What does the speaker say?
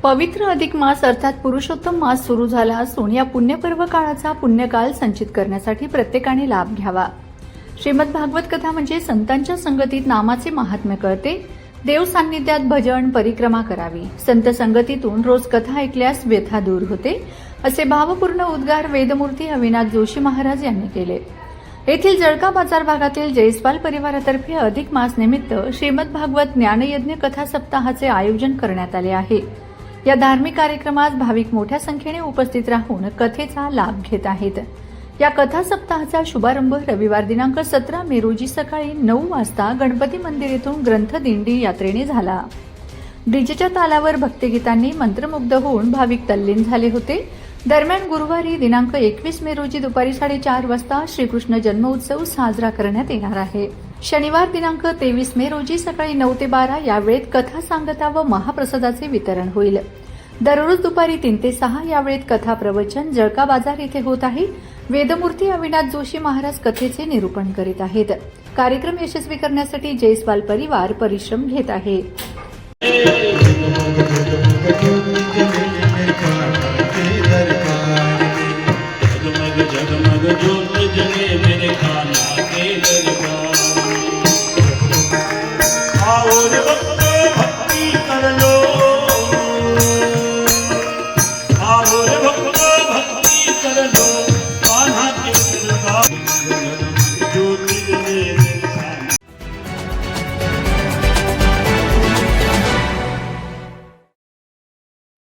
पवित्र अधिक मास अर्थात पुरुषोत्तम मास सुरू झाला असून या पुण्यपर्व काळाचा पुण्यकाल संचित करण्यासाठी प्रत्येकाने लाभ घ्यावा। श्रीमद भागवत कथा म्हणजे संतांच्या संगतीत नामाचे महात्म्य कळते। देव सान्निध्यात भजन परिक्रमा करावी। संत संगतीतून रोज कथा ऐकल्यास व्यथा दूर होते, असे भावपूर्ण उद्गार वेदमूर्ती अविनाश जोशी महाराज यांनी केले। येथील जळका बाजार भागातील जयस्वाल परिवारातर्फे अधिक मास निमित्त श्रीमद भागवत ज्ञानयज्ञ कथा सप्ताहाचे आयोजन करण्यात आले आहे। या धार्मिक कार्यक्रमात भाविक मोठ्या संख्येने उपस्थित राहून कथेचा लाभ घेत आहेत। या कथा सप्ताहाचा शुभारंभ रविवार दिनांक 17 मे रोजी सकाळी 9 वाजता गणपती मंदिर येथून ग्रंथ दिंडी यात्रेने झाला। डीजेच्या तालावर भक्तिगीतांनी मंत्रमुग्ध होऊन भाविक तल्लीन झाले होते। दरम्यान गुरुवारी दिनांक 21 मे रोजी दुपारी 4:30 वाजता श्रीकृष्ण जन्मोत्सव साजरा करण्यात येणार आहे। शनिवार दिनांक 23 मे रोजी सकाळी 9 ते 12 या वेळेत कथा सांगता व महाप्रसादाचे वितरण होईल। दररोज दुपारी 3 ते 6 या वेळेत कथा प्रवचन जळका बाजार येथे होत आहे। वेदमूर्ती अविनाश जोशी महाराज कथेचे निरूपण करीत आहेत। कार्यक्रम यशस्वी करण्यासाठी जयस्वाल परिवार परिश्रम घेत आहे। जगमग ज्योत जले